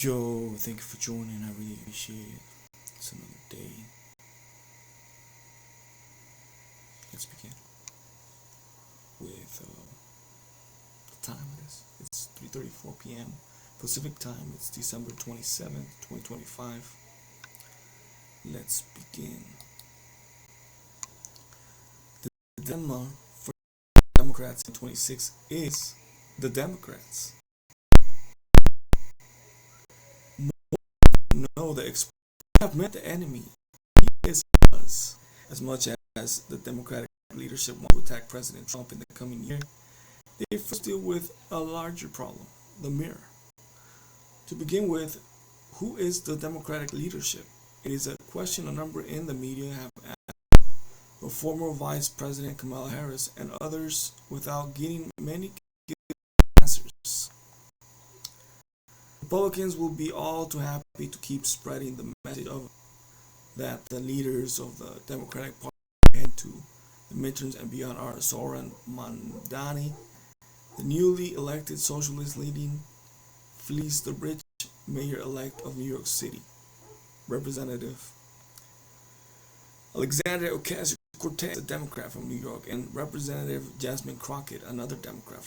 Yo, thank you for joining. I really appreciate it. It's another day. Let's begin with the time it is. It's 3:34 p.m. Pacific time. It's December 27th, 2025. Let's begin. The dilemma for Democrats in 26 is the Democrats. No, the have met the enemy. He is us. As much as the Democratic leadership wants to attack President Trump in the coming year, they first deal with a larger problem, the mirror. To begin with, who is the Democratic leadership? It is a question a number in the media have asked the former Vice President Kamala Harris and others without getting many answers. Republicans will be all too happy to keep spreading the message of that the leaders of the Democratic Party head to the midterms and beyond are Zohran Mamdani, the newly elected socialist leading flees the rich mayor-elect of New York City, Representative Alexandria Ocasio-Cortez, a Democrat from New York, and Representative Jasmine Crockett, another Democrat.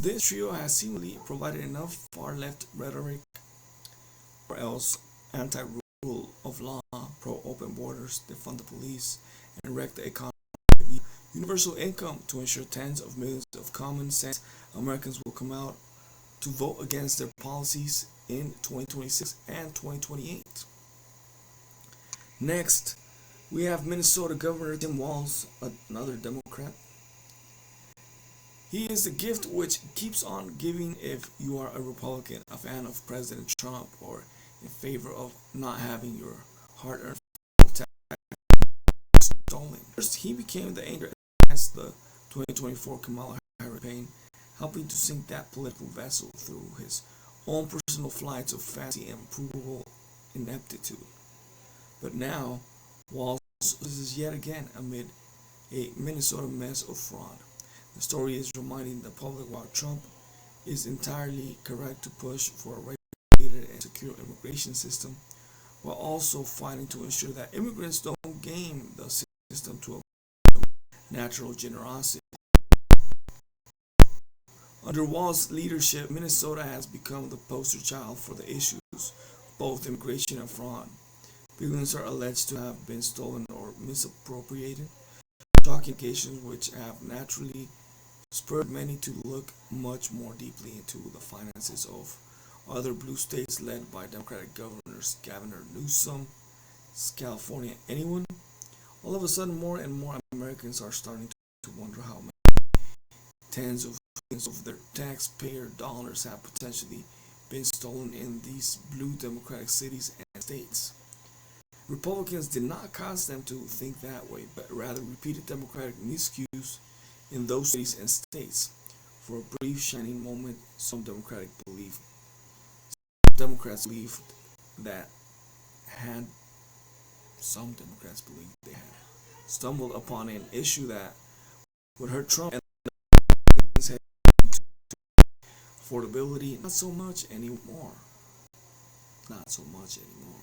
This trio has seemingly provided enough far-left rhetoric or else anti-rule of law, pro-open borders, defund the police, and wreck the economy. Universal income to ensure tens of millions of common sense Americans will come out to vote against their policies in 2026 and 2028. Next, we have Minnesota Governor Tim Walz, another Democrat. He is the gift which keeps on giving if you are a Republican, a fan of President Trump, or in favor of not having your hard-earned tax stolen. First, he became the anchor against the 2024 Kamala Harris campaign, helping to sink that political vessel through his own personal flights of fancy and provable ineptitude. But now, Walz is yet again amid a Minnesota mess of fraud. The story is reminding the public while Trump is entirely correct to push for a regulated and secure immigration system, while also fighting to ensure that immigrants don't game the system to a natural generosity. Under Walz's leadership, Minnesota has become the poster child for the issues of both immigration and fraud. Billions are alleged to have been stolen or misappropriated, shocking allegations which have naturally spurred many to look much more deeply into the finances of other blue states led by Democratic governors Gavin Newsom, California, anyone. All of a sudden, more and more Americans are starting to wonder how many tens of billions of their taxpayer dollars have potentially been stolen in these blue Democratic cities and states. Republicans did not cause them to think that way, but rather repeated Democratic miscues in those cities and states. For a brief shining moment, some Democrats believed that had some Democrats believed they had stumbled upon an issue that would hurt Trump and affordability. Not so much anymore. Not so much anymore.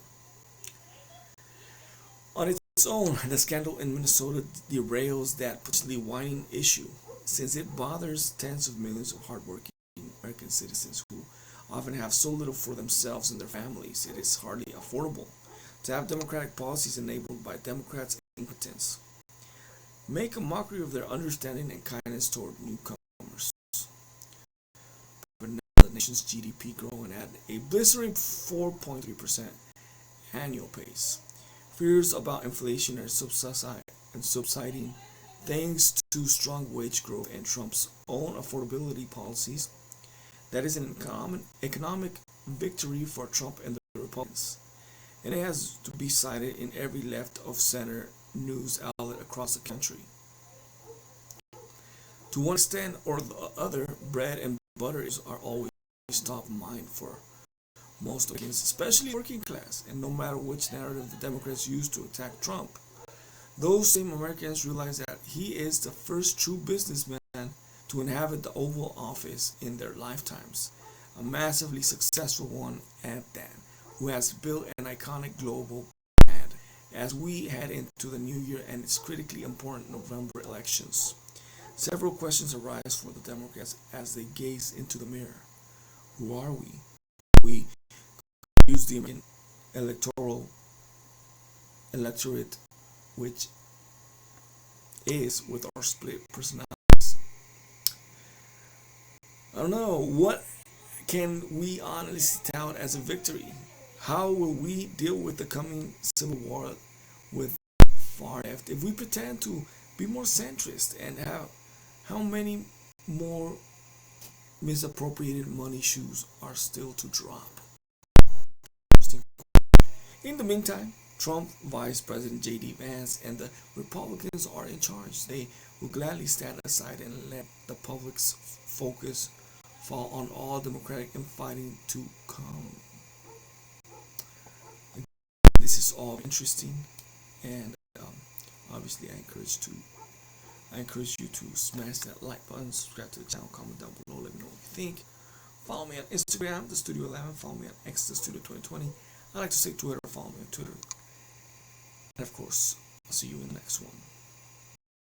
On its own, the scandal in Minnesota derails that potentially whining issue, since it bothers tens of millions of hardworking American citizens who often have so little for themselves and their families. It is hardly affordable to have democratic policies enabled by Democrats' impotence. Make a mockery of their understanding and kindness toward newcomers. But now the nation's GDP growing at a blistering 4.3% annual pace. Fears about inflation are subsiding thanks to strong wage growth and Trump's own affordability policies. That is an economic victory for Trump and the Republicans, and it has to be cited in every left-of-center news outlet across the country. To one extent or the other, bread and butter are always top of mind for most Americans, especially working class, and no matter which narrative the Democrats use to attack Trump, those same Americans realize that he is the first true businessman to inhabit the Oval Office in their lifetimes, a massively successful one at that, who has built an iconic global brand as we head into the new year and its critically important November elections. Several questions arise for the Democrats as they gaze into the mirror. Who are we? We use the American electoral electorate, which is with our split personalities. I don't know. What can we honestly tout as a victory? How will we deal with the coming civil war with far left if we pretend to be more centrist, and how many more misappropriated money shoes are still to drop? In the meantime, Trump, Vice President J.D. Vance, and the Republicans are in charge. They will gladly stand aside and let the public's focus fall on all Democratic infighting to come. This is all interesting, and obviously, I encourage you to smash that like button, subscribe to the channel, comment down below, let me know what you think. Follow me on Instagram, the Studio 11. Follow me on X, the Studio 2020. I like to say Twitter. Follow me on Twitter. And of course, I'll see you in the next one.